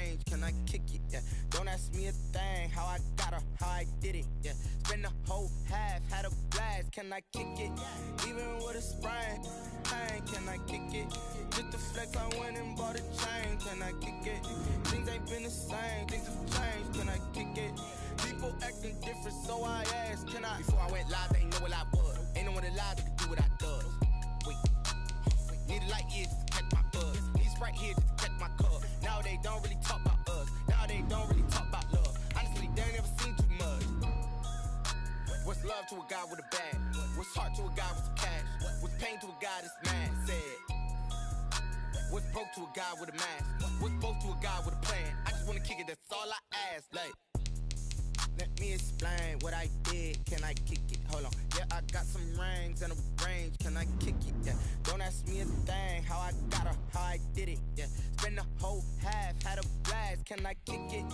range, can I kick it? Yeah. Don't ask me a thing, how I got her, how I did it. Yeah. Spend the whole half, had a blast, can I kick it? Even with a sprain, pain, can I kick it? Just the flex, I went and bought a chain, can I kick it? Things ain't been the same, things have changed, can I kick it? People acting different, so I asked, can I? Before I went live, they ain't know what I was. Ain't no one alive that could do what I does. Wait, need a light years to catch my buzz. Need Sprite here just to catch my cup. Now they don't really talk about us. Now they don't really talk about love. Honestly, they ain't never seen too much. What's love to a guy with a bag? What's heart to a guy with some cash? What's pain to a guy that's mad? Said. What's broke to a guy with a mask? What's both to a guy with a plan? I just wanna kick it, that's all I ask. Like, let me explain what I did. Can I kick it? Hold on. Yeah, I got some rings and a range. Can I kick it? Yeah. Don't ask me a thing. How I got her, how I did it. Yeah. Spend the whole half, had a blast. Can I kick it?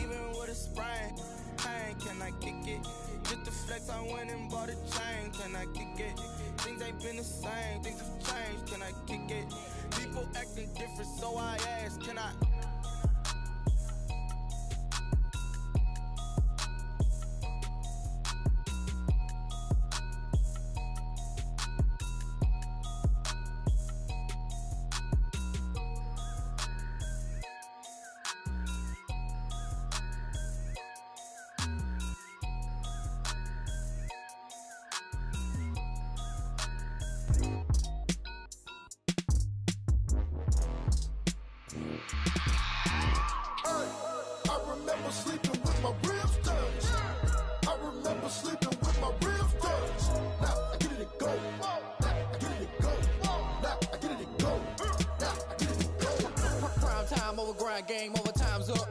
Even with a sprain, pain. Can I kick it? Just the flex, I went and bought a chain. Can I kick it? Things ain't been the same. Things have changed. Can I kick it? People acting different, so I ask. Can I? Game over, time's up.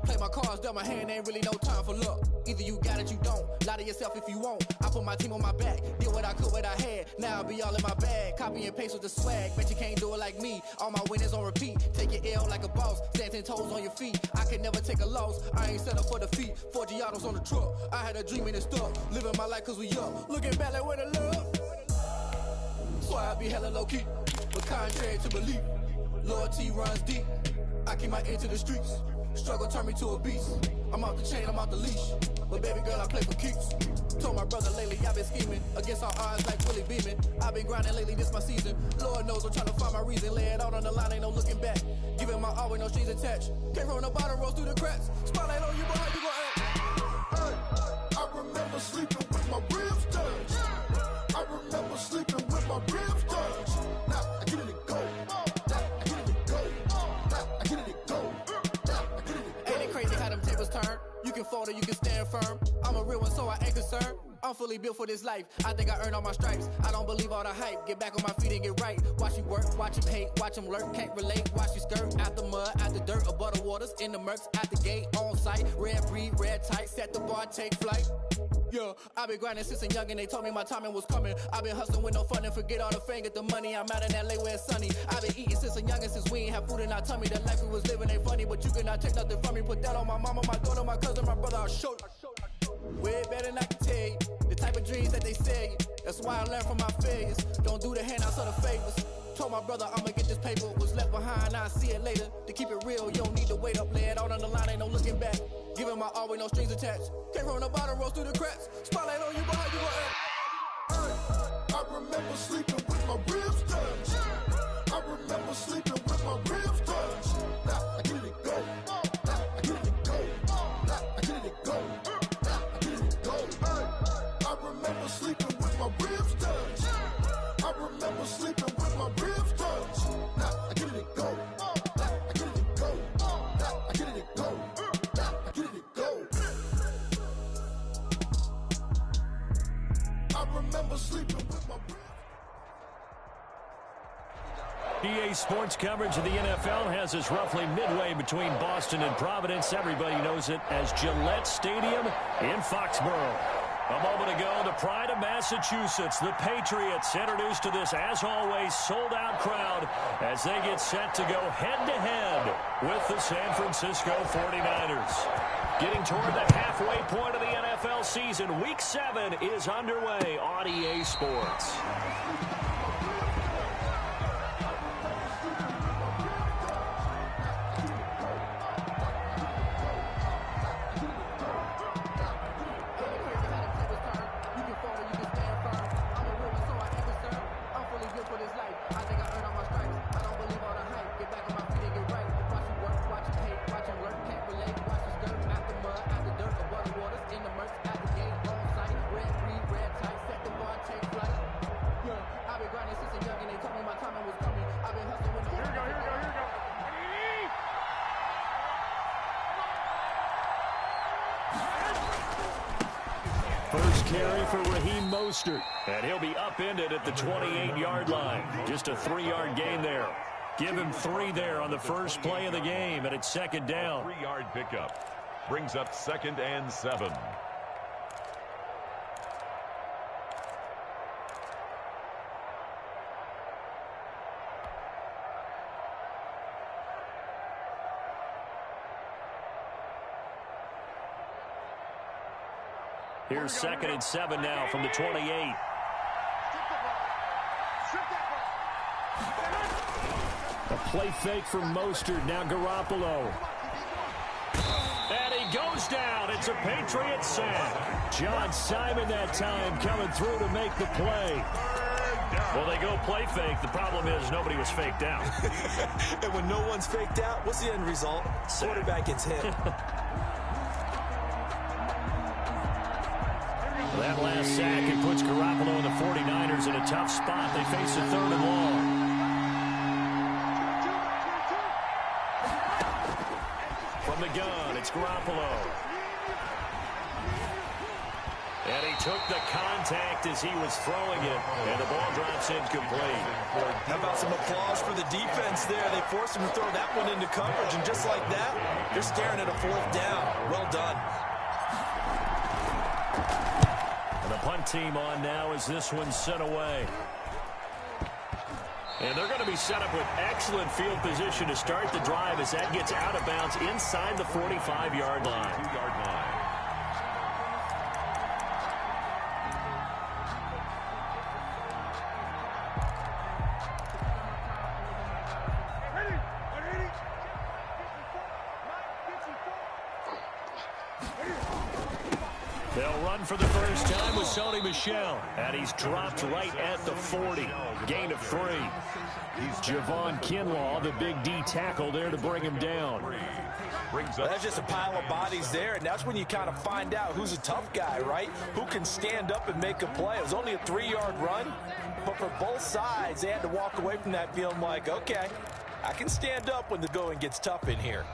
Play my cards, dealt my hand, ain't really no time for luck. Either you got it, you don't. Lie to yourself if you won't. I put my team on my back, did what I could, what I had. Now I'll be all in my bag. Copy and paste with the swag. Bet you can't do it like me. All my winners on repeat. Take your L like a boss. Stand 10 toes on your feet. I can never take a loss. I ain't set up for defeat. 4 Giottos on the truck. I had a dream and it stuck. Living my life cause we up. Looking back like where the love. So I be hella low key. But contrary to belief, loyalty runs deep. I keep my ear to the streets. Struggle turned me to a beast. I'm off the chain, I'm off the leash. But baby girl, I play for keeps. Told my brother lately, I've been scheming. Against all odds like Willie Beeman. I've been grinding lately, this my season. Lord knows I'm trying to find my reason. Lay it out on the line, ain't no looking back. Giving my all with no strings attached. Can't roll no bottom, roll through the cracks. Spotlight on you, but how you gon' act? Hey, I remember sleeping with my ribs touched. I remember sleeping with my ribs touched. Now I get it to go. You can fold or you can stand firm. I'm a real one, so I ain't concerned. I'm fully built for this life. I think I earned all my stripes. I don't believe all the hype. Get back on my feet and get right. Watch you work, watch him hate, watch him lurk. Can't relate, watch you skirt. Out the mud, out the dirt, above the waters, in the murks, out the gate, on site. Red breed, red tight, set the bar, take flight. Yeah, I've been grinding since a young and they told me my timing was coming. I've been hustling with no fun and forget all the fame, get the money. I'm out in LA where it's sunny. I've been eating since a young and since we ain't have food in our tummy. The life we was living ain't funny, but you cannot take nothing from me. Put that on my mama, my daughter, my cousin, my brother, I'll show you. Way better than I can tell you. The type of dreams that they sell you. That's why I learned from my failures. Don't do the handouts or the favors. Told my brother I'ma get this paper. Was left behind, I'll see it later. To keep it real, you don't need to wait up. Lay it out on the line, ain't no looking back. Giving my all with no strings attached. Can't roll no bottom, roll through the cracks. Spotlight on you, but how you gon' act? Hey, I remember sleeping with my ribs touched. I remember sleeping with my ribs touched. Now I get it to go. Now I get it to go. Now I get it to go. Now I get it to go. Hey, I remember sleeping with my ribs touched. I remember sleeping with my ribs touched. Now I get it to go. Now I get it to go. Now I get it to go. Now I get it to go. I remember sleeping with my ribs. EA Sports coverage of the NFL has us roughly midway between Boston and Providence. Everybody knows it as Gillette Stadium in Foxborough. A moment ago, the pride of Massachusetts, the Patriots, introduced to this, as always, sold-out crowd as they get set to go head-to-head with the San Francisco 49ers. Getting toward the halfway point of the NFL season, Week 7 is underway on EA Sports. First carry for Raheem Mostert. And he'll be upended at the 28-yard line. Just a 3-yard gain there. Give him 3 there on the first play of the game, and it's second down. 3-yard pickup. Brings up 2nd and 7. Here's 2nd and 7 now from the 28. A play fake from Mostert. Now Garoppolo. And he goes down. It's a Patriot sack. John Simon that time coming through to make the play. Well, they go play fake. The problem is nobody was faked out. And when no one's faked out, what's the end result? Quarterback gets hit. That last sack, it puts Garoppolo and the 49ers in a tough spot. They face a 3rd and long. From the gun, it's Garoppolo. And he took the contact as he was throwing it, and the ball drops incomplete. How about some applause for the defense there? They forced him to throw that one into coverage, and just like that, they're staring at a 4th down. Well done. And the punt team on now as this one's sent away. And they're going to be set up with excellent field position to start the drive as that gets out of bounds inside the 45-yard line. 2-yard line. They'll run for the first time with Sony Michel. And he's dropped right at the 40. Gain of 3. Javon Kinlaw, the big D tackle there to bring him down. That's just a pile of bodies there, and that's when you kind of find out who's a tough guy, right? Who can stand up and make a play. It was only a 3-yard run, but for both sides, they had to walk away from that feeling like, okay, I can stand up when the going gets tough in here.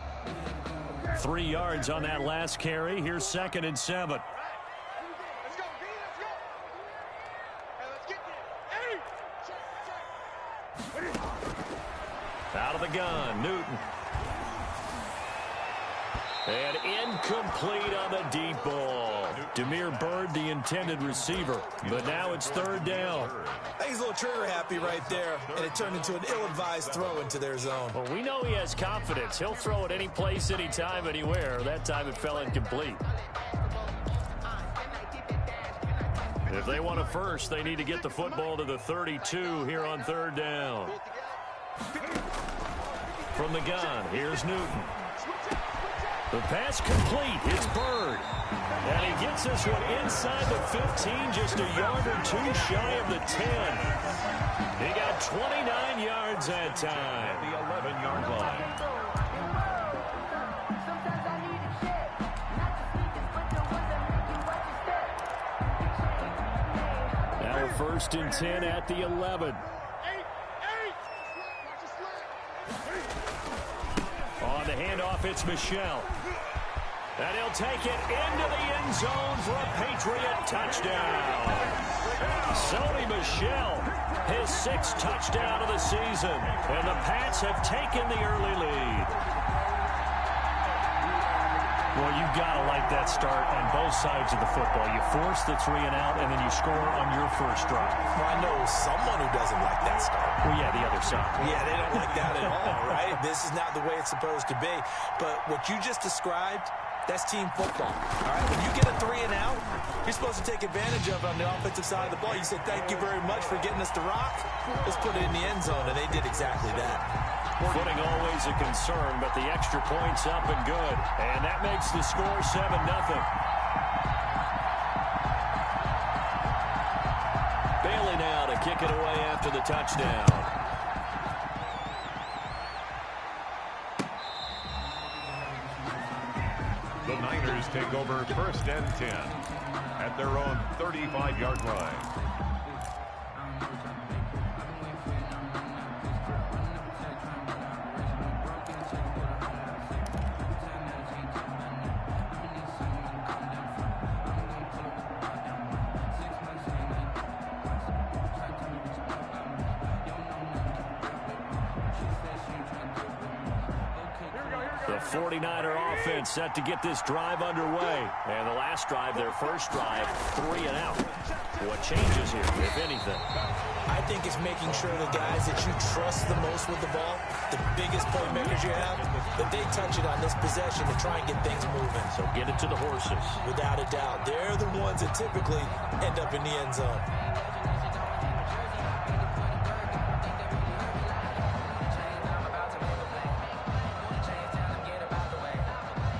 3 yards on that last carry. Here's 2nd and 7. Out of the gun, Newton. And incomplete on the deep ball. Demir Bird, the intended receiver. But now it's 3rd down. I think he's a little trigger happy right there, and it turned into an ill-advised throw into their zone. Well, we know he has confidence. He'll throw it any place, anytime, anywhere. That time it fell incomplete. If they want a first, they need to get the football to the 32 here on 3rd down. From the gun, here's Newton. The pass complete. It's Bird. And he gets this one inside the 15, just a yard or 2 shy of the 10. He got 29 yards that time. The 11-yard line. Now a 1st and 10 at the 11. On the handoff, it's Michel. And he'll take it into the end zone for a Patriot touchdown. Sony Michel, his 6th touchdown of the season. And the Pats have taken the early lead. Well, you've got to like that start on both sides of the football. You force the 3 and out, and then you score on your first drive. Well, I know someone who doesn't like that start. Well, yeah, the other side. Yeah, they don't like that at all, right? This is not the way it's supposed to be. But what you just described, that's team football, all right? When you get a 3 and out, you're supposed to take advantage of it on the offensive side of the ball. You said, thank you very much for getting us the rock. Let's put it in the end zone, and they did exactly that. Footing always a concern, but the extra point's up and good. And that makes the score 7-0. Bailey now to kick it away after the touchdown. The Niners take over 1st and 10 at their own 35-yard line. 49er offense set to get this drive underway. And the last drive, their first drive, 3 and out. What changes here, if anything? I think it's making sure the guys that you trust the most with the ball, the biggest playmakers you have, that they touch it on this possession to try and get things moving. So get it to the horses. Without a doubt. They're the ones that typically end up in the end zone.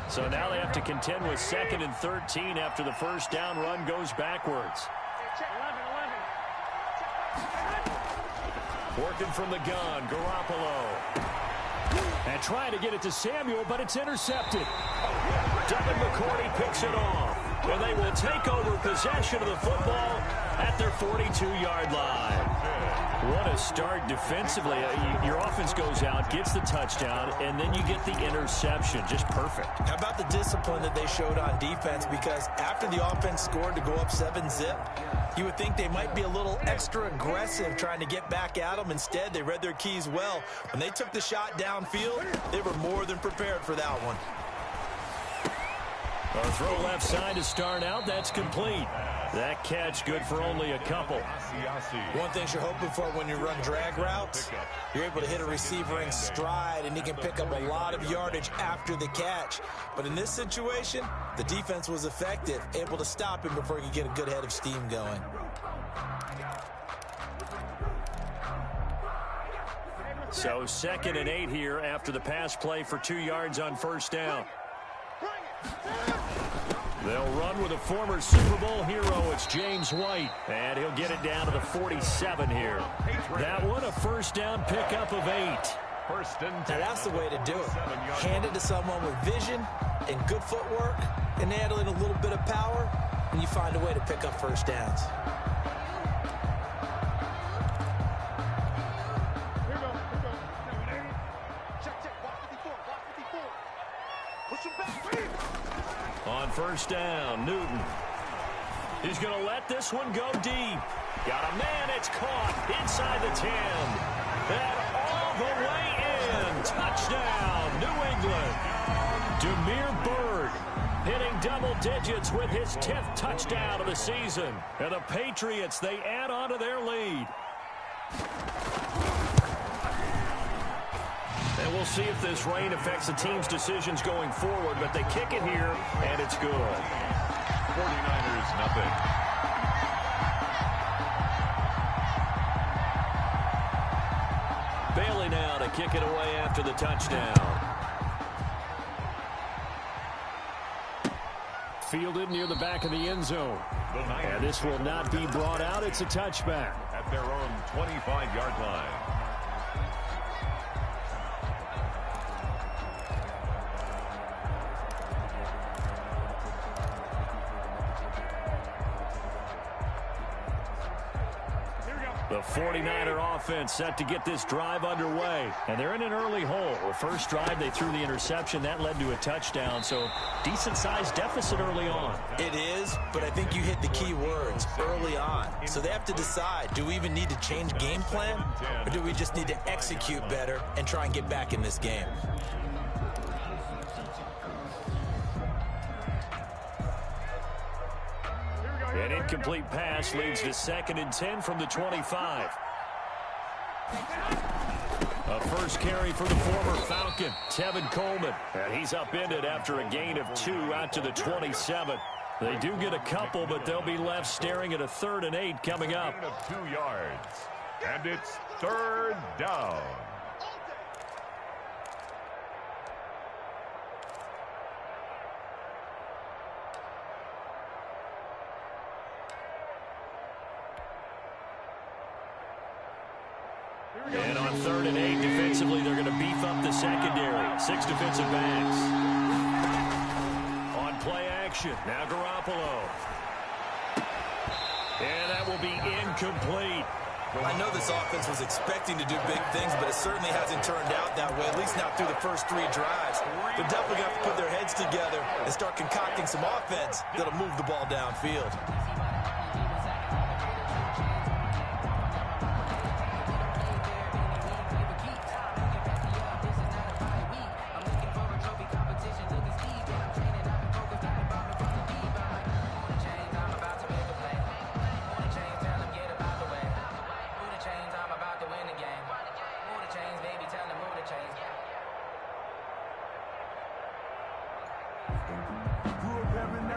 So now they have to contend with 2nd and 13 after the first down run goes backwards. Working from the gun, Garoppolo. And trying to get it to Samuel, but it's intercepted. Devin McCourty picks it off. And they will take over possession of the football at their 42-yard line. What a start defensively. Your offense goes out, gets the touchdown, and then you get the interception. Just perfect. How about the discipline that they showed on defense? Because after the offense scored to go up 7-zip, you would think they might be a little extra aggressive trying to get back at them. Instead, they read their keys well. When they took the shot downfield, they were more than prepared for that one. A throw left side to start out. That's complete. That catch good for only a couple. One thing you're hoping for when you run drag routes, you're able to hit a receiver in stride, and he can pick up a lot of yardage after the catch. But in this situation, the defense was effective, able to stop him before he could get a good head of steam going. So 2nd and 8 here after the pass play for 2 yards on first down. They'll run with a former Super Bowl hero. It's James White. And he'll get it down to the 47 here. That one, a first down pickup of 8. Now that's the way to do it. Hand it to someone with vision and good footwork, and add in a little bit of power, and you find a way to pick up first downs. On first down, Newton. He's going to let this one go deep. Got a man, it's caught inside the 10. And all the way in. Touchdown, New England. Demir Bird hitting double digits with his 10th touchdown of the season. And the Patriots, they add on to their lead. And we'll see if this rain affects the team's decisions going forward, but they kick it here, and it's good. 49ers, nothing. Bailey now to kick it away after the touchdown. Fielded near the back of the end zone. And this will not be brought out. It's a touchback. At their own 25-yard line. The 49er offense set to get this drive underway. And they're in an early hole. The first drive, they threw the interception. That led to a touchdown. So decent-sized deficit early on. It is, but I think you hit the key words early on. So they have to decide, do we even need to change game plan? Or do we just need to execute better and try and get back in this game? An incomplete pass leads to 2nd and 10 from the 25. A first carry for the former Falcon, Tevin Coleman. And he's upended after a gain of 2 out to the 27. They do get a couple, but they'll be left staring at a 3rd and 8 coming up. 2 yards. And it's 3rd down. And on 3rd and 8, defensively, they're going to beef up the secondary. 6 defensive backs. On play action, now Garoppolo. And that will be incomplete. I know this offense was expecting to do big things, but it certainly hasn't turned out that way, at least not through the first 3 drives. They're definitely going to have to put their heads together and start concocting some offense that'll move the ball downfield.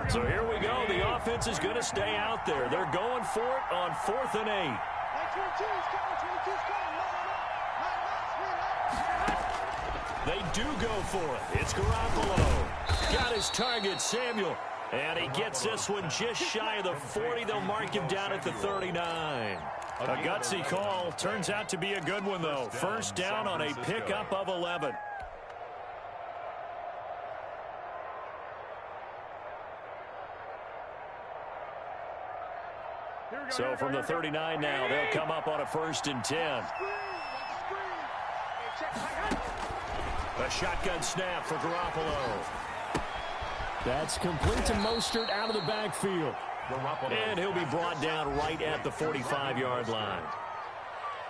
So here we go. The offense is going to stay out there. They're going for it on 4th and 8. They do go for it. It's Garoppolo. Got his target, Samuel. And he gets this one just shy of the 40. They'll mark him down at the 39. A gutsy call. Turns out to be a good one, though. First down on a pickup of 11. So from the 39 now, they'll come up on a 1st and 10. A shotgun snap for Garoppolo. That's complete to Mostert out of the backfield. And he'll be brought down right at the 45-yard line.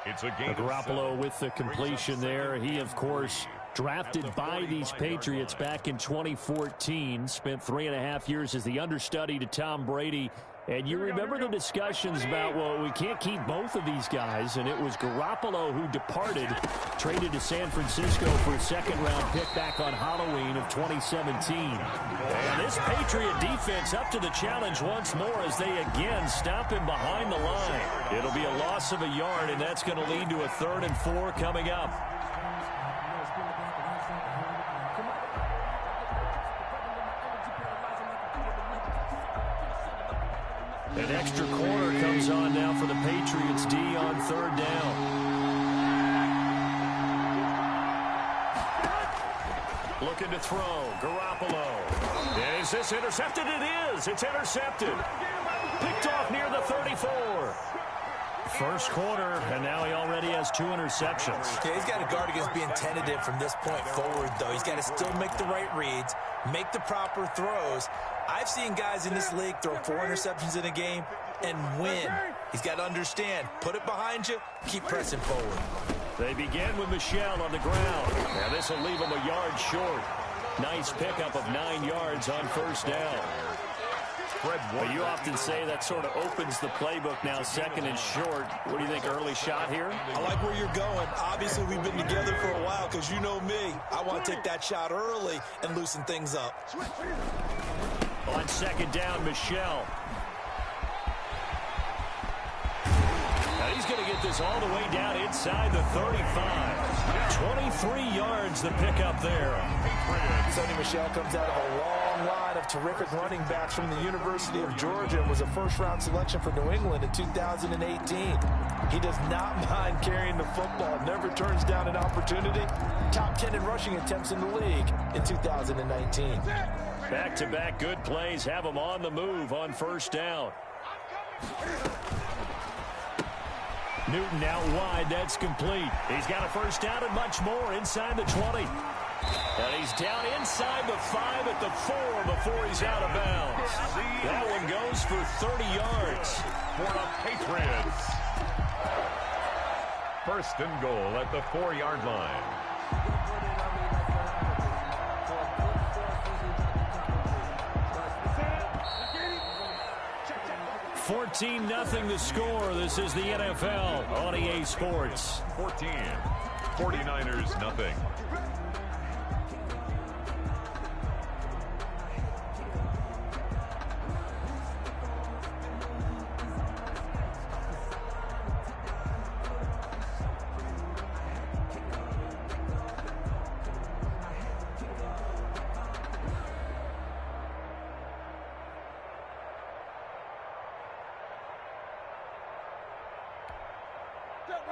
It's a game. Garoppolo with the completion there. He, of course, drafted by these Patriots back in 2014. Spent 3.5 years as the understudy to Tom Brady. And you remember the discussions about, well, we can't keep both of these guys. And it was Garoppolo who departed, traded to San Francisco for a second-round pick back on Halloween of 2017. And this Patriot defense up to the challenge once more as they again stop him behind the line. It'll be a loss of a yard, and that's going to lead to a 3rd and 4 coming up. An extra corner comes on now for the Patriots D on 3rd down. Looking to throw. Garoppolo. Is this intercepted? It is. It's intercepted. Picked off near the 34. First quarter, and now he already has 2 interceptions. Yeah, he's got to guard against being tentative from this point forward, though. He's got to still make the right reads, make the proper throws. I've seen guys in this league throw 4 interceptions in a game and win. He's got to understand, put it behind you, keep pressing forward. They begin with Michel on the ground. Now this will leave him a yard short. Nice pickup of 9 yards on 1st down. But you often say that sort of opens the playbook now, 2nd and short. What do you think, early shot here? I like where you're going. Obviously, we've been together for a while because you know me. I want to take that shot early and loosen things up. On 2nd down, Michel. Now he's going to get this all the way down inside the 35. 23 yards the pickup there. Sonny Michel comes out of a long line of terrific running backs from the University of Georgia and was a first-round selection for New England in 2018. He does not mind carrying the football, never turns down an opportunity. Top 10 in rushing attempts in the league in 2019. Back-to-back good plays have him on the move on 1st down. Newton out wide. That's complete. He's got a 1st down and much more inside the 20. And he's down inside the 5 at the 4 before he's out of bounds. That one goes for 30 yards. For the Patriots. 1st and goal at the 4-yard line. 14-0 the score. This is the NFL on EA Sports. 14. 49ers nothing.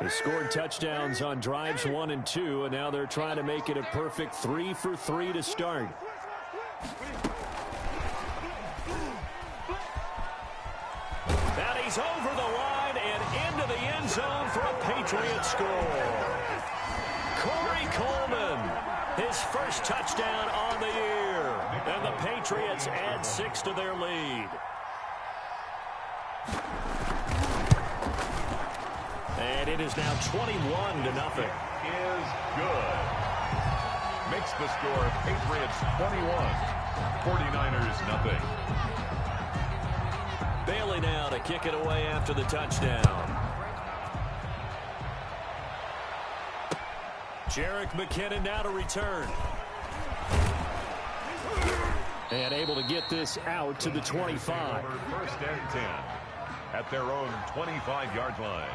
They scored touchdowns on drives 1 and 2, and now they're trying to make it a perfect 3 for 3 to start. And he's over the line and into the end zone for a Patriot score. Corey Coleman, his first touchdown on the year, and the Patriots add 6 to their lead. And it is now 21-0. Is good. Makes the score Patriots 21, 49ers nothing. Bailey now to kick it away after the touchdown. Jerick McKinnon now to return. And able to get this out to the 25. First and 10 at their own 25-yard line.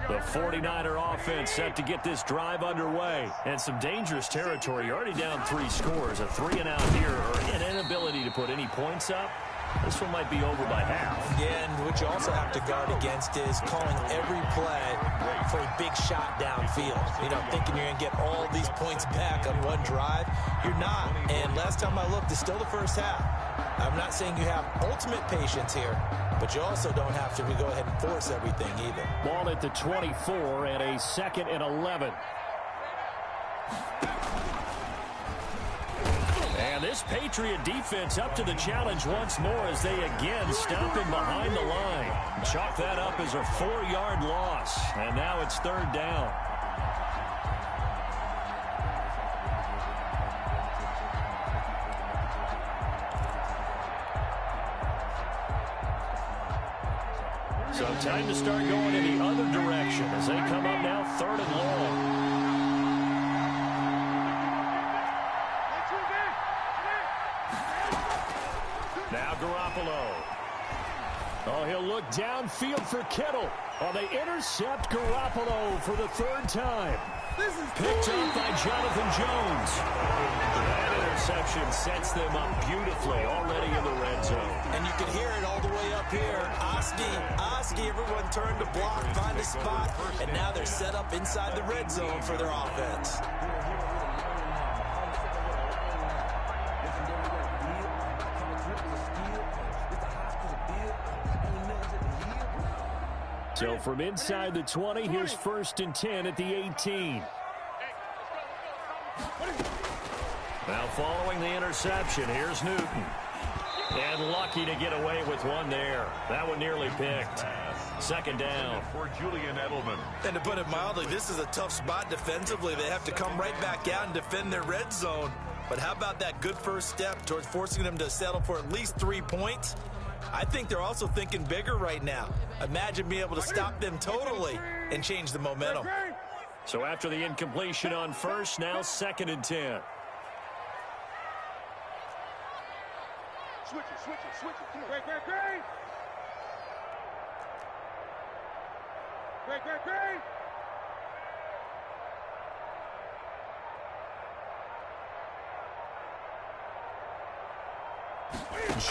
The 49er offense set to get this drive underway. And some dangerous territory. You're already down 3 scores. A 3-and-out here or an inability to put any points up. This one might be over by half. Yeah, and what you also have to guard against is calling every play for a big shot downfield. You know, thinking you're going to get all these points back on one drive. You're not. And last time I looked, it's still the first half. I'm not saying you have ultimate patience here, but you also don't have to go ahead and force everything either. Ball at the 24 and a 2nd and 11. And this Patriot defense up to the challenge once more as they again stop him behind the line. Chalk that up as a 4-yard loss. And now it's 3rd down. So time to start going in the other direction as they come up now 3rd and long. Now Garoppolo. Oh, he'll look downfield for Kittle. Oh, they intercept Garoppolo for the 3rd time. Picked up by Jonathan Jones. That interception sets them up beautifully already in the red zone. And you can hear it all the way up here. Oski, everyone turned to block, find a spot, and now they're set up inside the red zone for their offense. So from inside the 20, here's 1st and 10 at the 18. Now following the interception, here's Newton. And lucky to get away with one there. That one nearly picked. 2nd down. For Julian Edelman. And to put it mildly, this is a tough spot defensively. They have to come right back out and defend their red zone. But how about that good first step towards forcing them to settle for at least 3 points? I think they're also thinking bigger right now. Imagine being able to stop them totally and change the momentum. So after the incompletion on 1st, now 2nd and 10. Switch it. Great.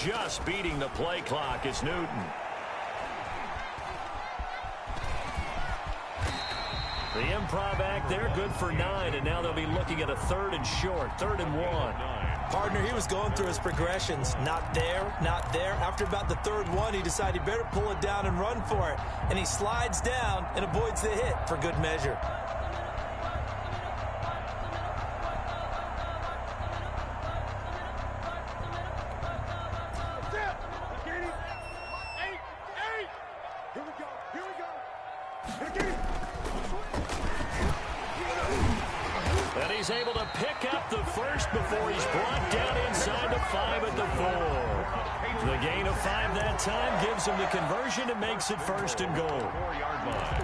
Just beating the play clock is Newton. The improv act there, good for 9, and now they'll be looking at a 3rd and short, 3rd and 1. Partner, he was going through his progressions. Not there. After about the 3rd one, he decided he better pull it down and run for it. And he slides down and avoids the hit for good measure. And he's able to pick up the 1st before he's brought down inside the 5 at the 4. The gain of 5 that time gives him the conversion and makes it 1st and goal. 4-yard line.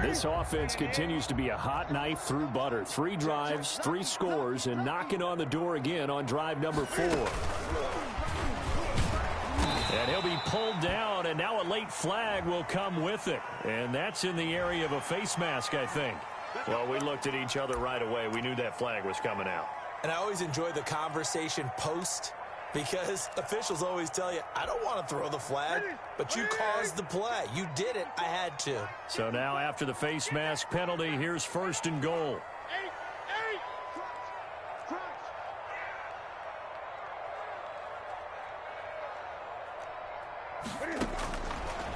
This offense continues to be a hot knife through butter. 3 drives, 3 scores, and knocking on the door again on drive number 4. And he'll be pulled down, and now a late flag will come with it. And that's in the area of a face mask, I think. Well, we looked at each other right away. We knew that flag was coming out. And I always enjoy the conversation post, because officials always tell you, I don't want to throw the flag, but you caused the play. You did it. I had to. So now after the face mask penalty, here's 1st and goal.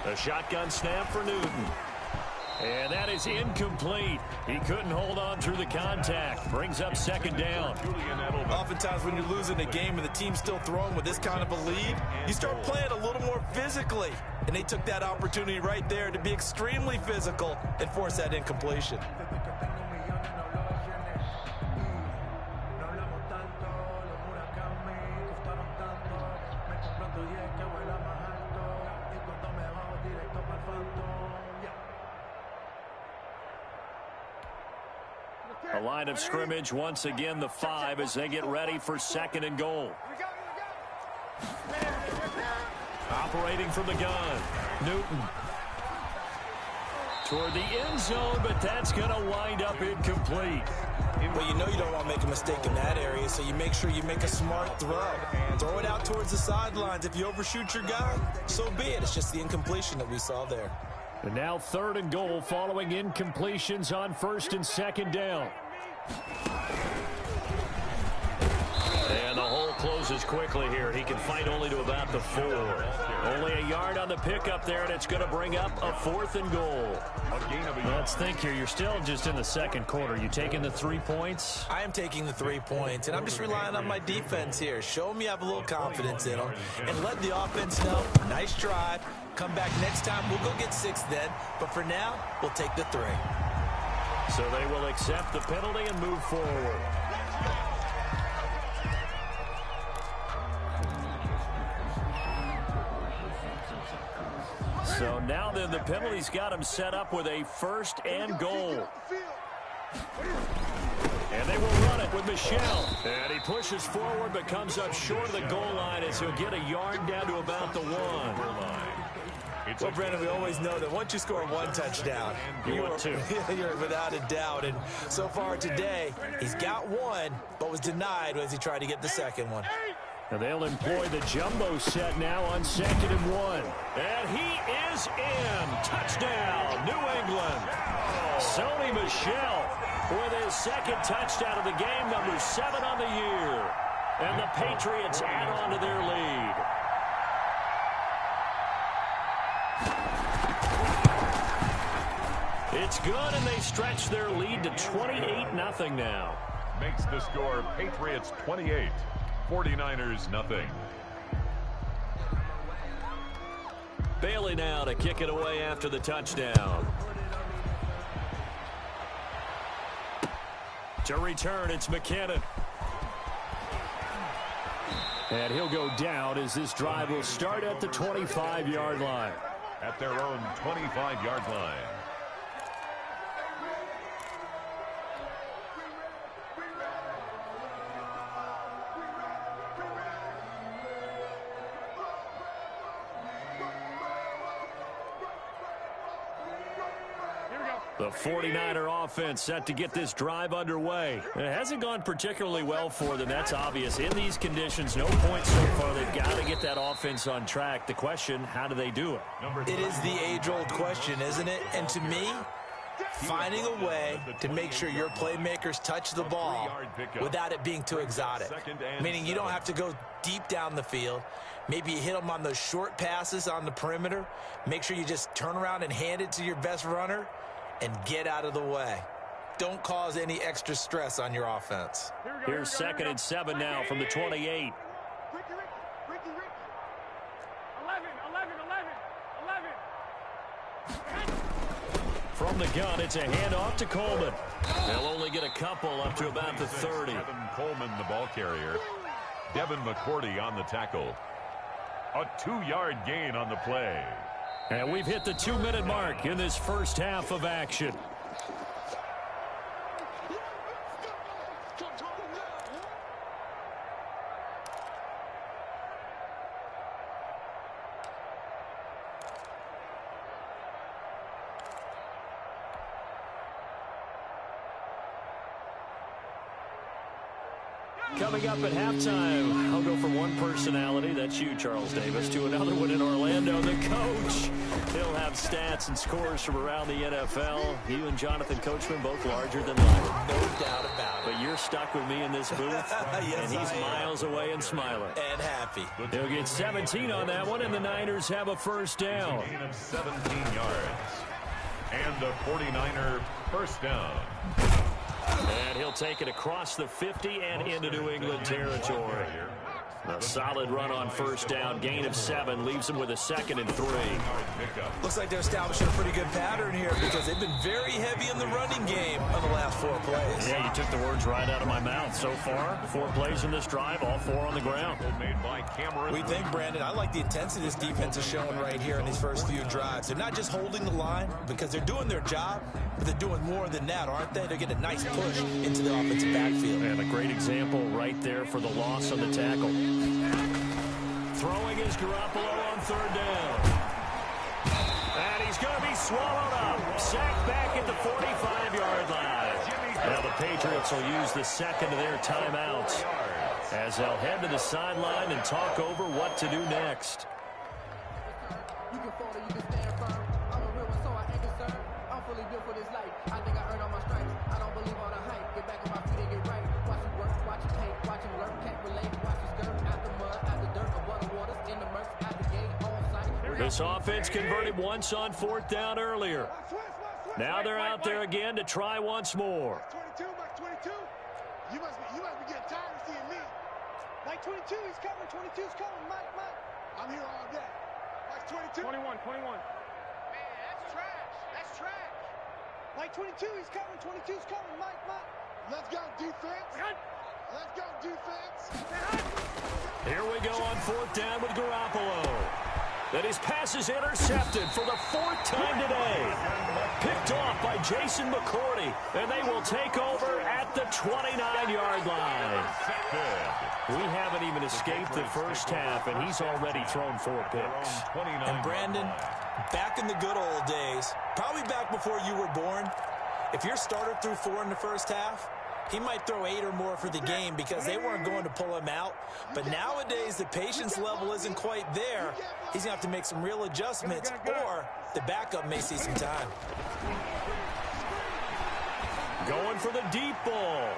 A shotgun snap for Newton. And that is incomplete. He couldn't hold on through the contact. Brings up second down. Oftentimes when you're losing a game and the team's still throwing with this kind of a lead, you start playing a little more physically. And they took that opportunity right there to be extremely physical and force that incompletion. A line of scrimmage, once again the 5 as they get ready for second and goal. Operating from the gun, Newton. Toward the end zone, but that's going to wind up incomplete. Well, you know you don't want to make a mistake in that area, so you make sure you make a smart throw. Throw it out towards the sidelines. If you overshoot your guy, so be it. It's just the incompletion that we saw there. And now third and goal following incompletions on first and second down. And the hole closes quickly here. He can fight only to about the 4. Only a yard on the pickup there, and it's going to bring up a 4th and goal. Let's think here. You're still just in the second quarter. You taking the 3 points? I am taking the 3 points, and I'm just relying on my defense here. Show me I have a little confidence in them, and let the offense know, nice drive. Come back next time. We'll go get 6 then, but for now, we'll take the 3. So they will accept the penalty and move forward. So now then the penalty's got him set up with a 1st and goal. And they will run it with Michel. And he pushes forward but comes up short of the goal line as he'll get a yard down to about the 1. Well, Brandon, we always know that once you score 1 touchdown, you're without a doubt. And so far today, he's got 1, but was denied as he tried to get the second one. And they'll employ the jumbo set now on 2nd and 1. And he is in. Touchdown, New England. Sony Michel with his 2nd touchdown of the game, number 7 on the year. And the Patriots add on to their lead. It's good, and they stretch their lead to 28-0 now. Makes the score Patriots 28, 49ers nothing. Bailey now to kick it away after the touchdown. To return, it's McKinnon. And he'll go down as this drive will start at the 25-yard line. At their own 25-yard line. The 49er offense set to get this drive underway. It hasn't gone particularly well for them. That's obvious. In these conditions, no points so far. They've got to get that offense on track. The question, how do they do it? It is the age-old question, isn't it? And to me, finding a way to make sure your playmakers touch the ball without it being too exotic. Meaning you don't have to go deep down the field. Maybe you hit them on those short passes on the perimeter. Make sure you just turn around and hand it to your best runner and get out of the way. Don't cause any extra stress on your offense. Here's 2nd and 7 now from the 28. From the gun, it's a handoff to Coleman. They'll only get a couple up to about the 30. Devin Coleman, the ball carrier. Devin McCourty on the tackle. A 2-yard gain on the play. And we've hit the 2-minute mark in this first half of action. Coming up at halftime, I'll go from one personality, that's you, Charles Davis, to another one in Orlando, the coach. He'll have stats and scores from around the NFL. You and Jonathan Coachman both larger than life. No doubt about it. But you're stuck with me in this booth, yes, and he's miles away and smiling. And happy. He'll get 17 on that one, and the Niners have a first down. Gain of 17 yards. And a 49er first down. And he'll take it across the 50 and into New England territory. A solid run on first down. Gain of 7 leaves him with a 2nd and 3. Looks like they're establishing a pretty good pattern here because they've been very heavy in the running game on the last 4 plays. Yeah, you took the words right out of my mouth. So far, 4 plays in this drive, all 4 on the ground. We think, Brandon, I like the intensity this defense is showing right here in these first few drives. They're not just holding the line because they're doing their job, but they're doing more than that, aren't they? They're getting a nice push into the offensive backfield. And a great example right there for the loss on the tackle. Throwing is Garoppolo on 3rd down. And he's going to be swallowed up. Sacked back at the 45-yard line. Now the Patriots will use the 2nd of their timeouts as they'll head to the sideline and talk over what to do next. You can fall or you can stand firm. I'm a real one, so I ain't concerned. I'm fully built for this life. I think I earned all my stripes. I don't believe all the hype. Get back on my feet and get right. Watch it work, watch it take, watch it learn. Can't relate, watch it skirt. Out the mud, out the dirt, above the waters, in the murks, out the gate, on site. This offense converted once on 4th down earlier. Now they're out there again to try once more. 22, Mike 22. You must be getting tired of seeing me. Mike 22, he's coming. 22's coming. Mike. I'm here all day. Mike 22. 21. Man, that's trash. That's trash. Mike 22, he's coming. 22's coming. Mike. Let's go, defense. Let's go, defense. Here we go on 4th down with Garoppolo. Then his pass is intercepted for the 4th time today. Picked off by Jason McCourty, and they will take over at the 29-yard line. We haven't even escaped the first half, and he's already thrown 4 picks. And Brandon, back in the good old days, probably back before you were born, if your starter threw 4 in the first half, he might throw 8 or more for the game because they weren't going to pull him out. But nowadays, the patience level isn't quite there. He's going to have to make some real adjustments, or the backup may see some time. Going for the deep ball.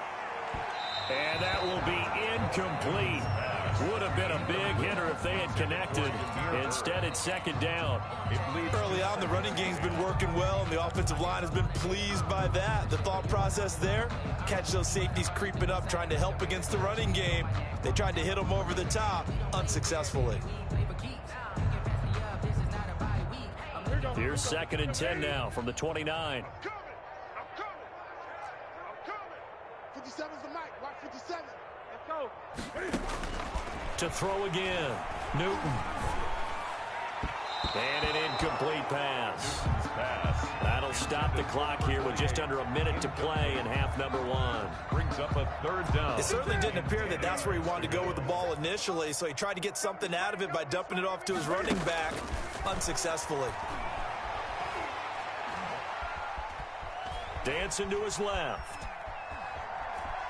And that will be incomplete. Would have been a big hitter if they had connected. Instead, it's 2nd down. Early on, the running game's been working well, and the offensive line has been pleased by that. The thought process there, catch those safeties creeping up, trying to help against the running game. They tried to hit them over the top, unsuccessfully. Here's 2nd and 10 now from the 29. I'm coming. 57's the mic. Watch 57. Let's go. To throw again. Newton. And an incomplete pass. That'll stop the clock here with just under a minute to play in half number 1. Brings up a 3rd down. It certainly didn't appear that that's where he wanted to go with the ball initially, so he tried to get something out of it by dumping it off to his running back unsuccessfully. Dancing to his left.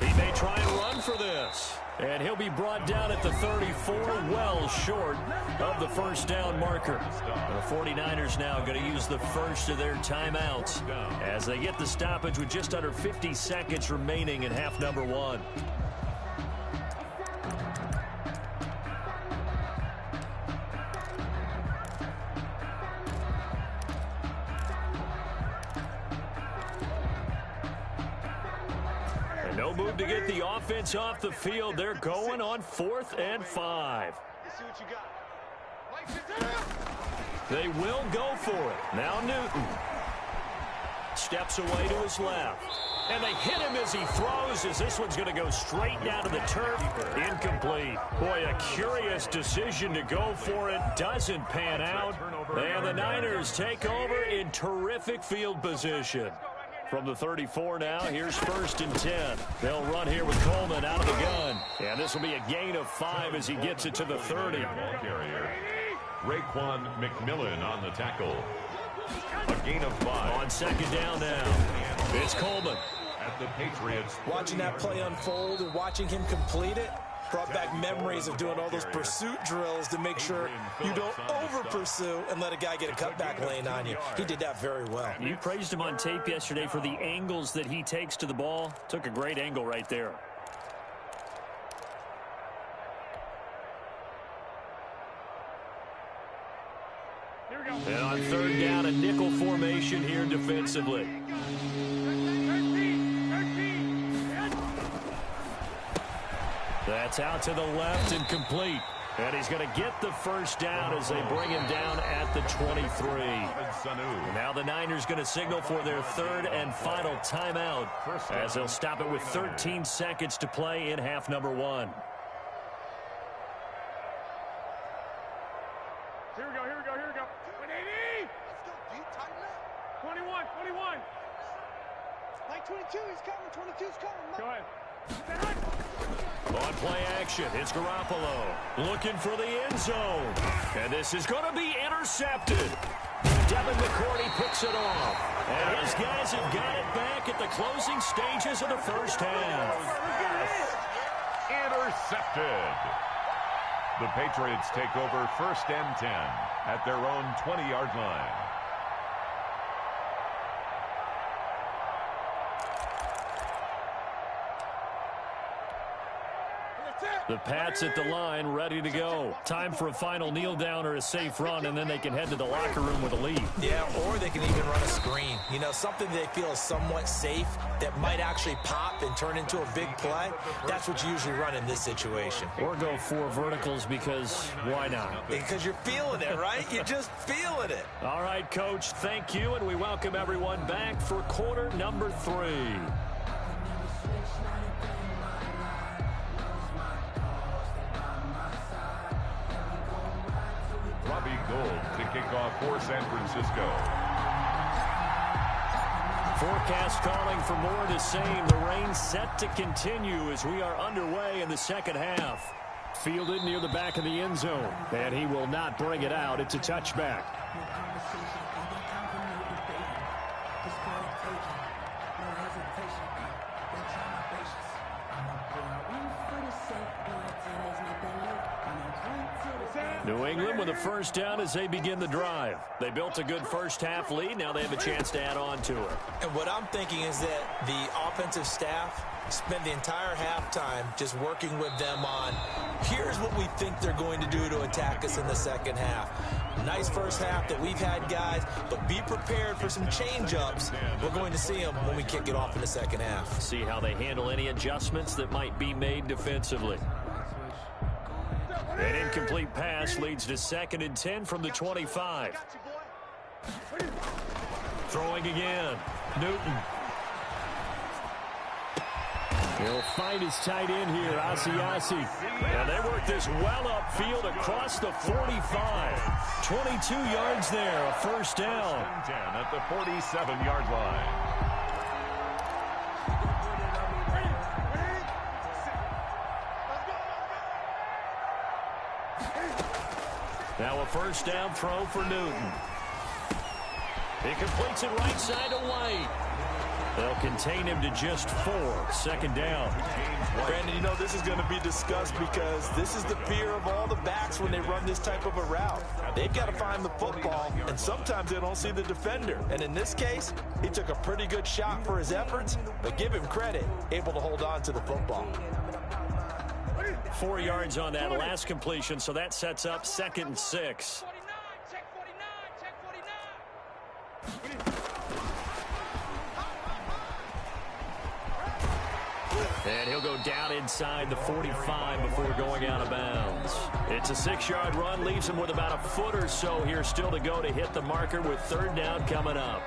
He may try and run for this. And he'll be brought down at the 34, well short of the first down marker. The 49ers now going to use the first of their timeouts as they get the stoppage with just under 50 seconds remaining in half number 1. No move to get the offense off the field. They're going on 4th and 5. Let's see what you got. They will go for it. Now Newton steps away to his left. And they hit him as he throws, as this one's going to go straight down to the turf. Incomplete. Boy, a curious decision to go for it. Doesn't pan out. And the Niners take over in terrific field position. From the 34 now, here's 1st and 10. They'll run here with Coleman out of the gun. And this will be a gain of 5 as he gets it to the 30. Raekwon McMillan on the tackle. A gain of 5. On 2nd down now, it's Coleman. At the Patriots. Watching that play unfold and watching him complete it, Brought back memories of doing all those pursuit drills to make sure you don't over-pursue and let a guy get a cutback lane on you. He did that very well. You praised him on tape yesterday for the angles that he takes to the ball. Took a great angle right there. And on third down, a nickel formation here defensively. That's out to the left and complete. And he's going to get the first down as they bring him down at the 23. Now the Niners going to signal for their third and final timeout as they'll stop it with 13 seconds to play in half number 1. Here we go. 180. Let's go, dude. Tighten up. 21. Like 22, he's coming. 22's coming. Go ahead. On play action, it's Garoppolo looking for the end zone. And this is going to be intercepted. Devin McCourty picks it off. And his guys have got it back at the closing stages of the first half. Intercepted. The Patriots take over 1st and 10 at their own 20-yard line. The Pats at the line, ready to go. Time for a final kneel down or a safe run, and then they can head to the locker room with a lead. Yeah, or they can even run a screen. You know, something they feel is somewhat safe that might actually pop and turn into a big play. That's what you usually run in this situation. Or go 4 verticals because why not? Because you're feeling it, right? You're just feeling it. All right, Coach, thank you, and we welcome everyone back for quarter number 3. Robbie Gould to kick off for San Francisco. Forecast calling for more of the same. The rain set to continue as we are underway in the second half. Fielded near the back of the end zone, and he will not bring it out. It's a touchback. New England with a first down as they begin the drive. They built a good first half lead. Now they have a chance to add on to it. And what I'm thinking is that the offensive staff spent the entire halftime just working with them on, here's what we think they're going to do to attack us in the second half. Nice first half that we've had, guys, but be prepared for some change-ups. We're going to see them when we kick it off in the second half. See how they handle any adjustments that might be made defensively. An incomplete pass leads to 2nd and 10 from the 25. Throwing again. Newton. He'll find his tight end here, Asiasi. And they work this well upfield across the 45. 22 yards there, a first down. 10 at the 47-yard line. Now a first down throw for Newton. He completes it right side to White. They'll contain him to just 4. 2nd down. Brandon, you know this is going to be discussed because this is the fear of all the backs when they run this type of a route. They've got to find the football, and sometimes they don't see the defender. And in this case, he took a pretty good shot for his efforts, but give him credit, able to hold on to the football. 4 yards on that last completion, so that sets up 2nd and 6. And he'll go down inside the 45 before going out of bounds. It's a 6-yard run, leaves him with about a foot or so here still to go to hit the marker with 3rd down coming up.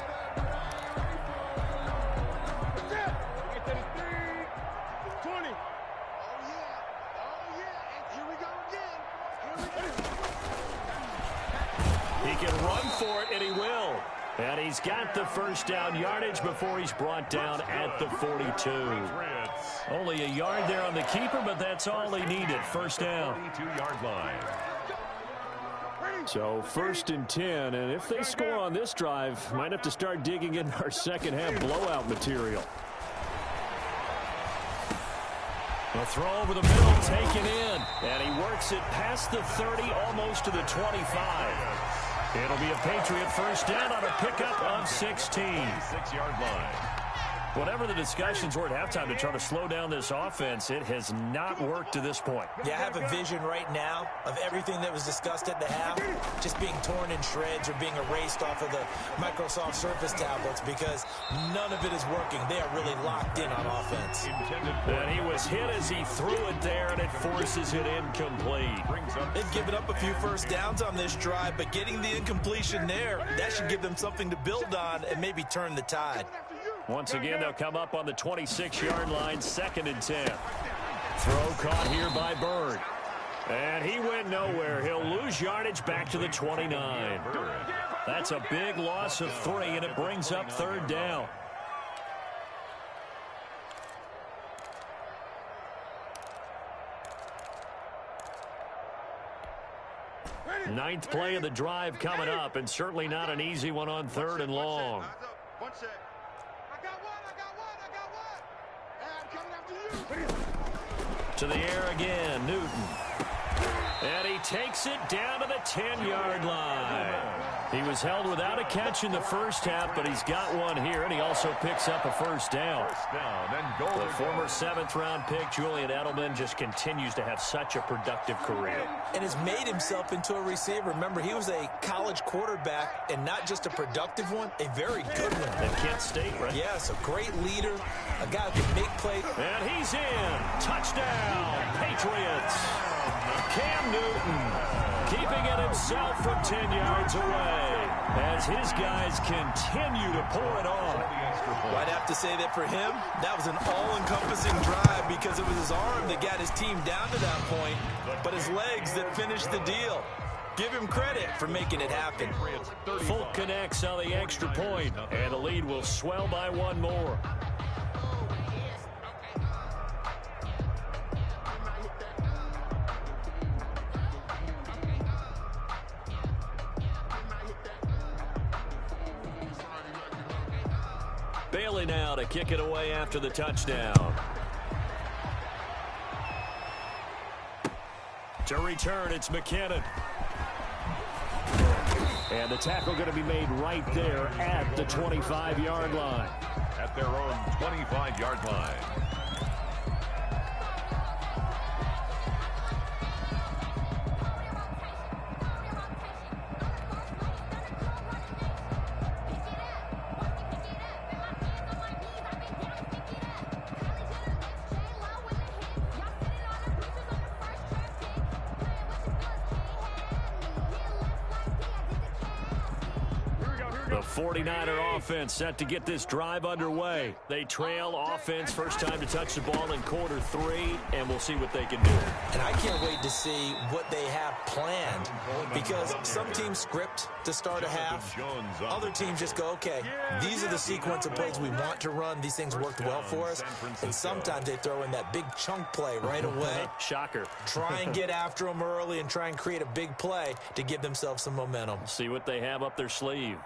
He can run for it, and he will. And he's got the first down yardage before he's brought down at the 42. Only a yard there on the keeper, but that's all he needed. First down. 42-yard line. So 1st and 10, and if they score on this drive, might have to start digging in our second half blowout material. The throw over the middle, taken in. And he works it past the 30, almost to the 25. It'll be a Patriot first down on a pickup of 16. 6-yard line. Whatever the discussions were at halftime to try to slow down this offense, it has not worked to this point. Yeah, I have a vision right now of everything that was discussed at the half just being torn in shreds or being erased off of the Microsoft Surface tablets because none of it is working. They are really locked in on offense. And he was hit as he threw it there, and it forces it incomplete. They've given up a few first downs on this drive, but getting the incompletion there, that should give them something to build on and maybe turn the tide. Once again, they'll come up on the 26-yard line, 2nd and 10. Throw caught here by Bird. And he went nowhere. He'll lose yardage back to the 29. That's a big loss of 3, and it brings up 3rd down. Ninth play of the drive coming up, and certainly not an easy one on 3rd and long. To the air again, Newton. And he takes it down to the 10-yard line. He was held without a catch in the first half, but he's got one here, and he also picks up a first down. The former 7th-round pick, Julian Edelman, just continues to have such a productive career. And has made himself into a receiver. Remember, he was a college quarterback, and not just a productive one, a very good one. At Kent State, right? Yes, a great leader, a guy who can make plays. And he's in. Touchdown, Patriots. Cam Newton keeping it himself from 10 yards away as his guys continue to pour it on. Well, I'd have to say that for him, that was an all-encompassing drive because it was his arm that got his team down to that point, but his legs that finished the deal. Give him credit for making it happen. Folk connects on the extra point, and the lead will swell by one more. Bailey now to kick it away after the touchdown. To return, it's McKinnon. And the tackle going to be made right there at the 25-yard line. At their own 25-yard line. The 49er offense set to get this drive underway. They trail offense first time to touch the ball in quarter 3, and we'll see what they can do. And I can't wait to see what they have planned because some teams script to start a half. Other teams just go, okay, these are the sequence of plays we want to run. These things worked well for us. And sometimes they throw in that big chunk play right away. Shocker. Try and get after them early and try and create a big play to give themselves some momentum. See what they have up their sleeve.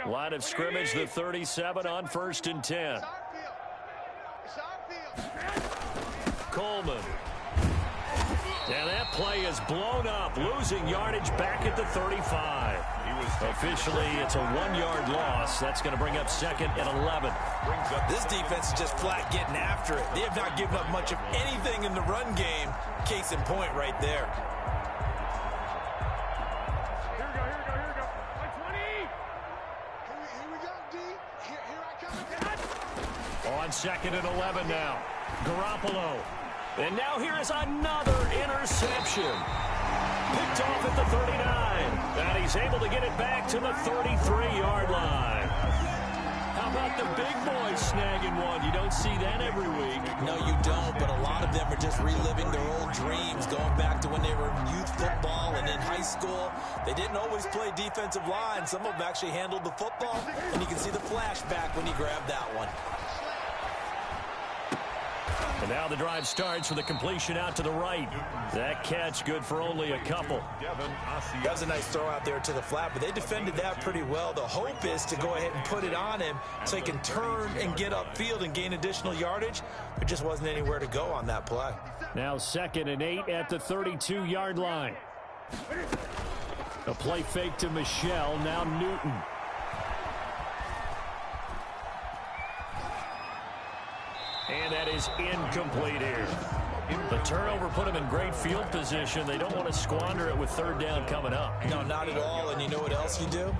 Line of scrimmage, the 37 on 1st and 10. Coleman. And that play is blown up, losing yardage back at the 35. Officially, it's a 1-yard loss. That's going to bring up 2nd and 11. This defense is just flat getting after it. They have not given up much of anything in the run game. Case in point right there. On 2nd and 11 now. Garoppolo. And now here is another interception. Picked off at the 39. And he's able to get it back to the 33-yard line. How about the big boys snagging one? You don't see that every week. No, you don't, but a lot of them are just reliving their old dreams, going back to when they were in youth football and in high school. They didn't always play defensive line. Some of them actually handled the football, and you can see the flashback when he grabbed that one. And And now the drive starts with a completion out to the right. That catch good for only a couple. That was a nice throw out there to the flat, but they defended that pretty well. The hope is to go ahead and put it on him so he can turn and get upfield and gain additional yardage. There just wasn't anywhere to go on that play. Now 2nd and 8 at the 32-yard line. A play fake to Michelle, now Newton. And that is incomplete here. The turnover put them in great field position. They don't want to squander it with 3rd down coming up. No, not at all. And you know what else you do?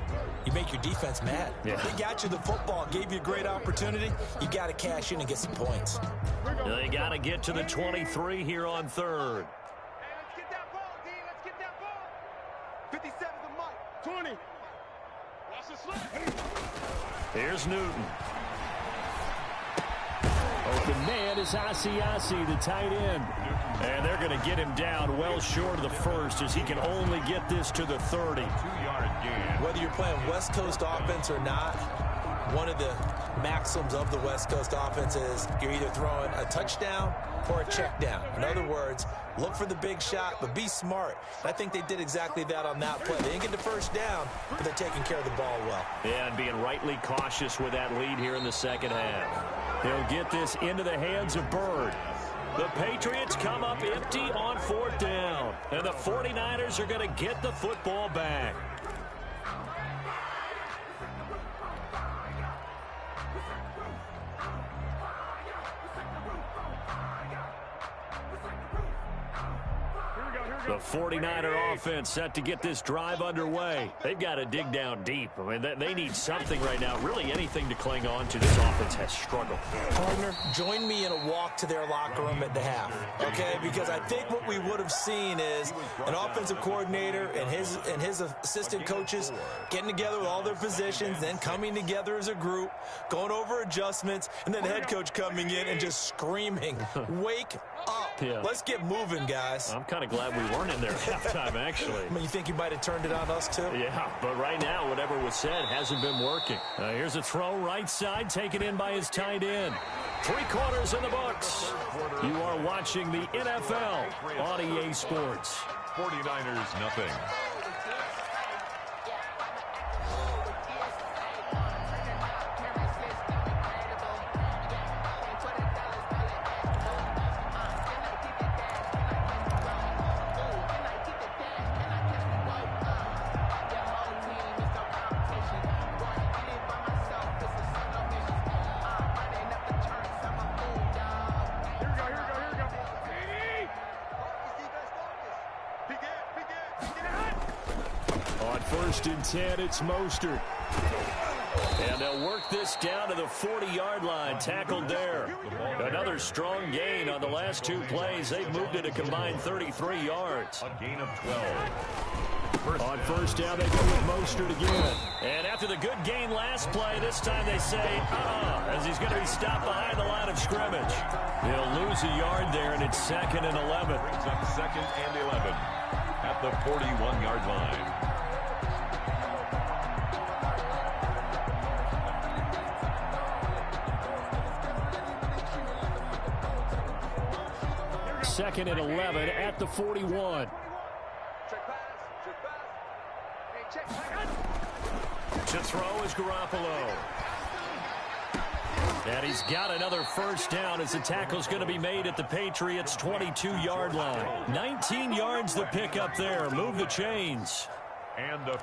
You make your defense mad. Yeah. They got you the football, gave you a great opportunity. You got to cash in and get some points. They got to get to the 23 here on 3rd. Hey, let's get that ball, D. Let's get that ball. 57's the mark. 20. Watch the slip. Here's Newton. Open man is Asiasi, the tight end. And they're going to get him down well short of the 1st as he can only get this to the 30. 2-yard gain. Whether you're playing West Coast offense or not, one of the maxims of the West Coast offense is you're either throwing a touchdown or a check down. In other words, look for the big shot, but be smart. I think they did exactly that on that play. They didn't get the 1st down, but they're taking care of the ball well. Yeah, and being rightly cautious with that lead here in the 2nd half. He'll get this into the hands of Bird. The Patriots come up empty on 4th down. And the 49ers are going to get the football back. The 49er offense set to get this drive underway. They've got to dig down deep. I mean, they need something right now, really anything to cling on to. This offense has struggled. Partner, join me in a walk to their locker room at the half, okay? Because I think what we would have seen is an offensive coordinator and his assistant coaches getting together with all their positions, then coming together as a group, going over adjustments, and then the head coach coming in and just screaming, wake up. Yeah. Let's get moving, guys. I'm kind of glad we weren't in there at halftime, actually. I mean, you think you might have turned it on us, too? Yeah, but right now, whatever was said hasn't been working. Here's a throw right side, taken in by his tight end. 3 quarters in the books. You are watching the NFL on EA Sports. 49ers, nothing. On 1st and 10, it's Mostert. And they'll work this down to the 40-yard line, tackled there. Another strong gain on the last 2 plays. They've moved it a combined 33 yards. A gain of 12. On 1st down, they go with Mostert again. And after the good gain last play, this time they say, as he's going to be stopped behind the line of scrimmage. He'll lose a yard there, and it's 2nd and 11. Brings up 2nd and 11 at the 41-yard line. Second and 11 at the 41. To throw is Garoppolo. And he's got another 1st down as the tackle's going to be made at the Patriots' 22-yard line. 19 yards the pick up there. Move the chains.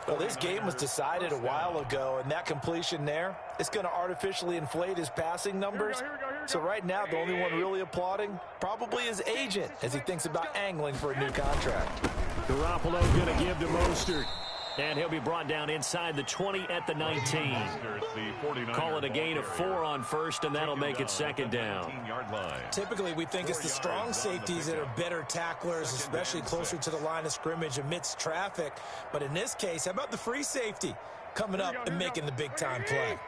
Well, this game was decided a while ago, and that completion there is going to artificially inflate his passing numbers. So right now, the only one really applauding probably his agent as he thinks about angling for a new contract. Garoppolo going to give to Mostert. And he'll be brought down inside the 20 at the 19. Call it a gain of 4 on 1st, and that'll make it 2nd down. Typically, we think it's the strong safeties that are better tacklers, especially closer to the line of scrimmage amidst traffic. But in this case, how about the free safety coming up and making the big-time play?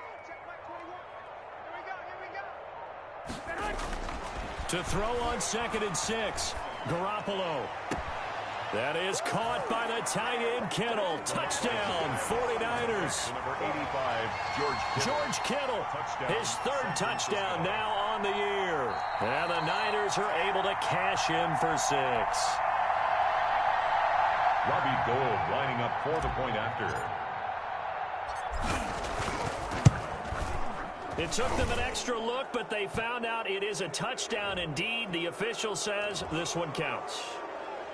To throw on 2nd and 6, Garoppolo. That is caught by the tight end, Kittle. Touchdown, 49ers. Number 85, George Kittle. His 3rd touchdown now on the year. And the Niners are able to cash in for 6. Robbie Gould lining up for the point after. It took them an extra look, but they found out it is a touchdown indeed. The official says this one counts.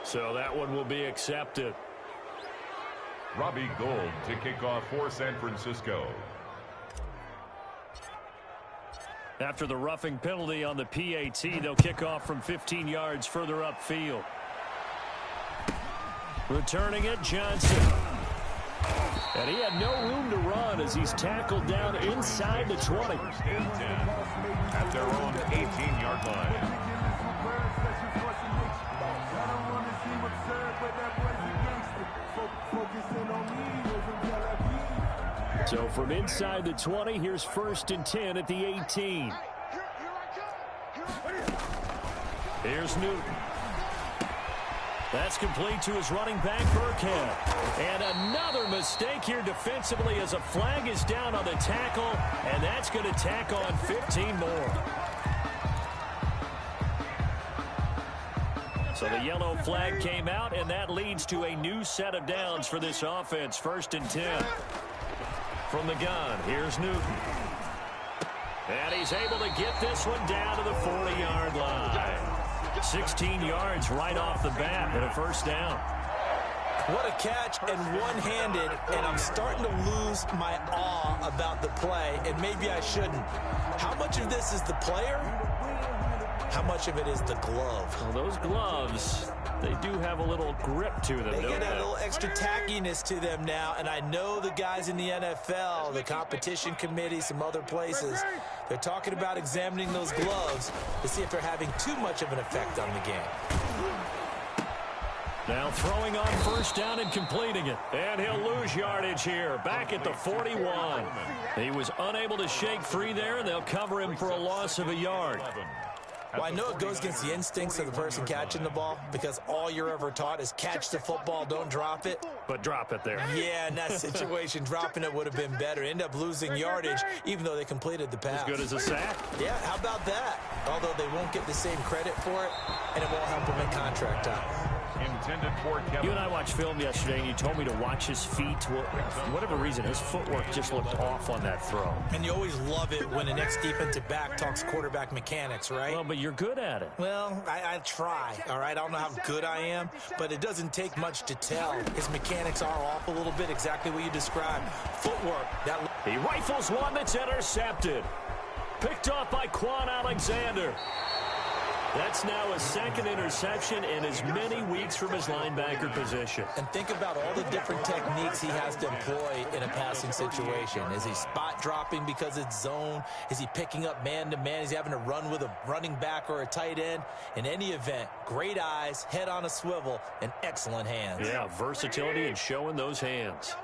So that one will be accepted. Robbie Gould to kick off for San Francisco. After the roughing penalty on the PAT, they'll kick off from 15 yards further upfield. Returning it, Johnson. And he had no room to run as he's tackled down inside the 20. First and 10 at their own 18-yard line. So from inside the 20, here's 1st and 10 at the 18. Here's Newton. That's complete to his running back, Burkhead. And another mistake here defensively as a flag is down on the tackle, and that's going to tack on 15 more. So the yellow flag came out, and that leads to a new set of downs for this offense. 1st and 10. From the gun, here's Newton. And he's able to get this one down to the 40-yard line. 16 yards right off the bat and a 1st down. What a catch, and one-handed, and I'm starting to lose my awe about the play, and maybe I shouldn't. How much of this is the player? How much of it is the glove? Well, those gloves, they do have a little grip to them, They don't get they? a little extra tackiness to them now, and I know the guys in the NFL, the competition committee, some other places, they're talking about examining those gloves to see if they're having too much of an effect on the game. Now throwing on 1st down and completing it. And he'll lose yardage here. Back at the 41. He was unable to shake free there, and they'll cover him for a loss of a yard. Well, I know it goes against the instincts of the person catching the ball because all you're ever taught is catch the football, don't drop it. But drop it there. Yeah, in that situation, dropping it would have been better. End up losing yardage, even though they completed the pass. As good as a sack. Yeah, how about that? Although they won't get the same credit for it, and it won't help them in contract time. Intended for Kevin. You and I watched film yesterday, and you told me to watch his feet. Well, for whatever reason, his footwork just looked off on that throw. And you always love it when the next defensive back talks quarterback mechanics, right? Well, but you're good at it. Well, I try, all right? I don't know how good I am, but it doesn't take much to tell. His mechanics are off a little bit, exactly what you described. Footwork. He rifles one that's intercepted. Picked off by Quan Alexander. That's now a 2nd interception in as many weeks from his linebacker position. And think about all the different techniques he has to employ in a passing situation. Is he spot dropping because it's zone? Is he picking up man-to-man? Is he having to run with a running back or a tight end? In any event, great eyes, head on a swivel, and excellent hands. Yeah, versatility and showing those hands.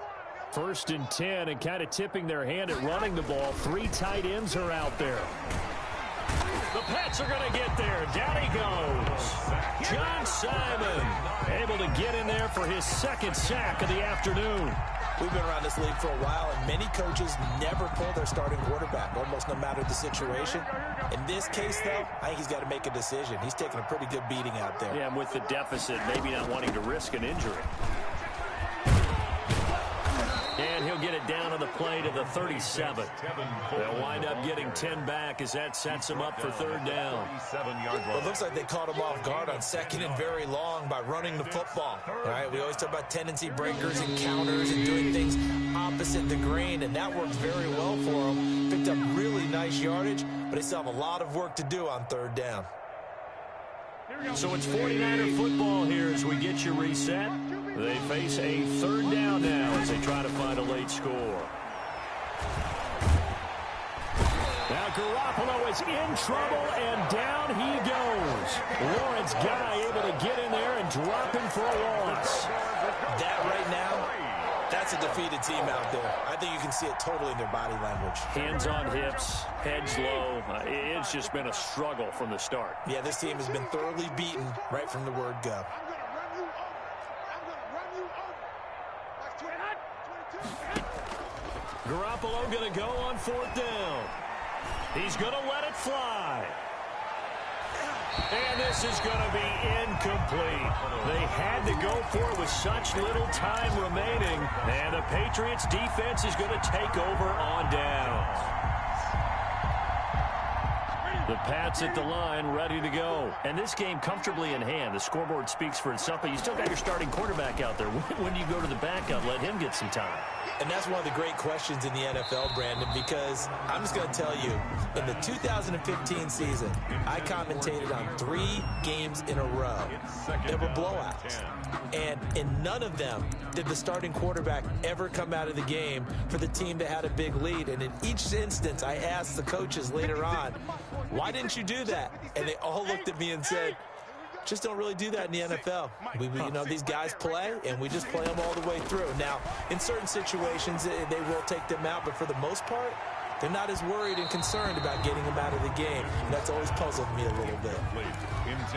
1st and 10, and kind of tipping their hand at running the ball. 3 tight ends are out there. The Pats are going to get there. Down he goes. John Simon able to get in there for his 2nd sack of the afternoon. We've been around this league for a while, and many coaches never pull their starting quarterback, almost no matter the situation. In this case, though, I think he's got to make a decision. He's taking a pretty good beating out there. Yeah, and with the deficit, maybe not wanting to risk an injury. And he'll get it down on the play to the 37. They'll wind up getting 10 back as that sets him up for 3rd down. Well, it looks like they caught him off guard on 2nd and very long by running the football. All right, we always talk about tendency breakers and counters and doing things opposite the grain, and that worked very well for them. Picked up really nice yardage, but they still have a lot of work to do on 3rd down. So it's 49er football here as we get you reset. They face a 3rd down now as they try to find a late score. Now Garoppolo is in trouble, and down he goes. Lawrence Guy able to get in there and drop him for a loss. That right now, that's a defeated team out there. I think you can see it totally in their body language. Hands on hips, heads low. It's just been a struggle from the start. Yeah, this team has been thoroughly beaten right from the word go. Garoppolo going to go on 4th down. He's going to let it fly. And this is going to be incomplete. They had to go for it with such little time remaining. And the Patriots defense is going to take over on downs. The Pats at the line, ready to go. And this game comfortably in hand. The scoreboard speaks for itself, but you still got your starting quarterback out there. When you go to the backup, let him get some time. And that's one of the great questions in the NFL, Brandon, because I'm just going to tell you, in the 2015 season, I commentated on 3 games in a row. There were blowouts. And in none of them did the starting quarterback ever come out of the game for the team that had a big lead. And in each instance, I asked the coaches later on, why didn't you do that? And they all looked at me and said, just don't really do that in the NFL. You know, these guys play, and we just play them all the way through. Now, in certain situations, they will take them out, but for the most part, they're not as worried and concerned about getting them out of the game. And that's always puzzled me a little bit.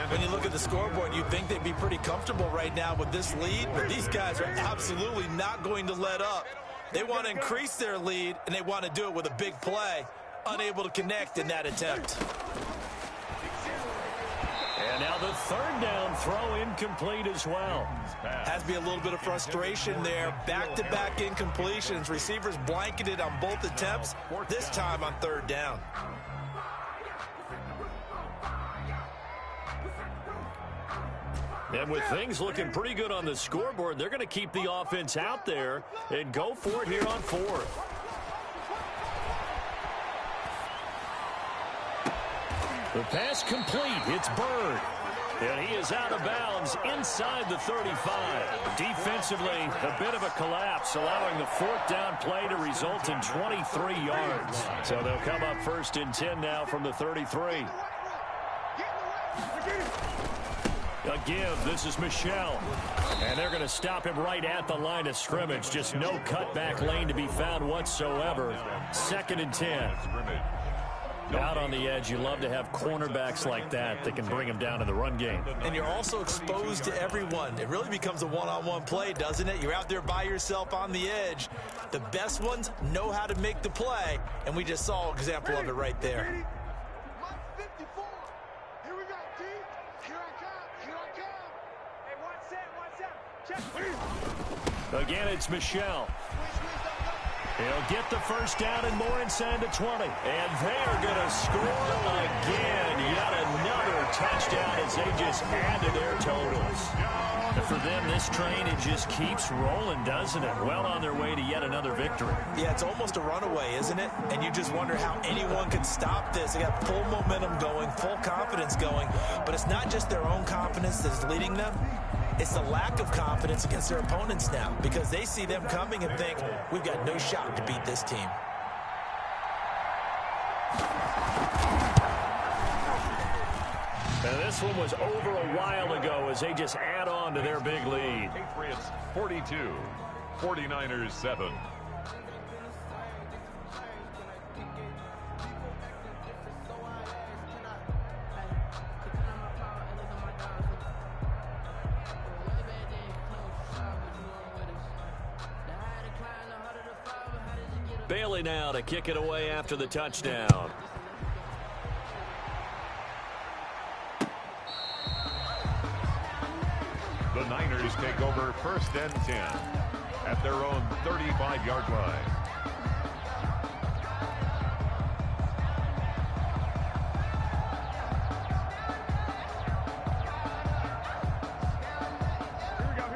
When you look at the scoreboard, you'd think they'd be pretty comfortable right now with this lead, but these guys are absolutely not going to let up. They want to increase their lead, and they want to do it with a big play. Unable to connect in that attempt. And now the third down throw incomplete as well. Has to be a little bit of frustration there. Back-to-back incompletions. Receivers blanketed on both attempts, this time on third down. And with things looking pretty good on the scoreboard, they're going to keep the offense out there and go for it here on fourth. The pass complete. It's Bird. And he is out of bounds inside the 35. Defensively, a bit of a collapse, allowing the fourth down play to result in 23 yards. So they'll come up 1st and 10 now from the 33. A give. This is Michel. And they're going to stop him right at the line of scrimmage. Just no cutback lane to be found whatsoever. 2nd and 10. Out on the edge, you love to have cornerbacks like that can bring them down in the run game. And you're also exposed to everyone. It really becomes a one-on-one play, doesn't it? You're out there by yourself on the edge. The best ones know how to make the play, and we just saw an example of it right there. Here we go, T. Here I come. Hey, one set. Again, it's Michel. He'll get the first down and more inside the 20. And they're going to score again. Yet another touchdown as they just add to their totals. And for them, this train, it just keeps rolling, doesn't it? Well on their way to yet another victory. Yeah, it's almost a runaway, isn't it? And you just wonder how anyone can stop this. They got full momentum going, full confidence going. But it's not just their own confidence that's leading them. It's the lack of confidence against their opponents now, because they see them coming and think, we've got no shot to beat this team. And this one was over a while ago as they just add on to their big lead. Patriots 42, 49ers 7. Bailey now to kick it away after the touchdown. The Niners take over 1st and 10 at their own 35-yard line.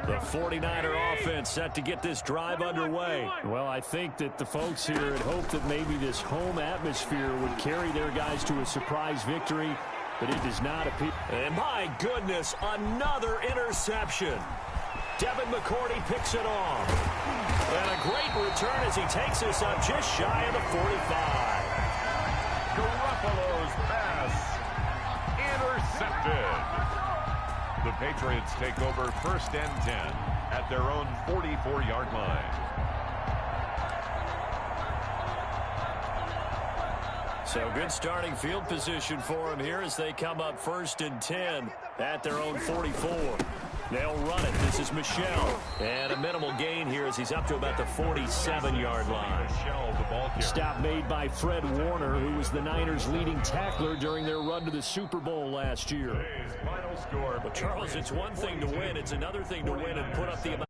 The 49er offense set to get this drive underway. Well, I think that the folks here had hoped that maybe this home atmosphere would carry their guys to a surprise victory, but it does not appear. And my goodness, another interception. Devin McCourty picks it off. And a great return as he takes us up just shy of the 45. Garoppolo's pass intercepted. The Patriots take over 1st and 10 at their own 44-yard line. So good starting field position for them here as they come up 1st and 10 at their own 44. They'll run it. This is Michel. And a minimal gain here as he's up to about the 47-yard line. Michel, the ball Stop made by Fred Warner, who was the Niners' leading tackler during their run to the Super Bowl last year. Today's final score. But Charles, it's one thing to win. It's another thing to win and put up the amount.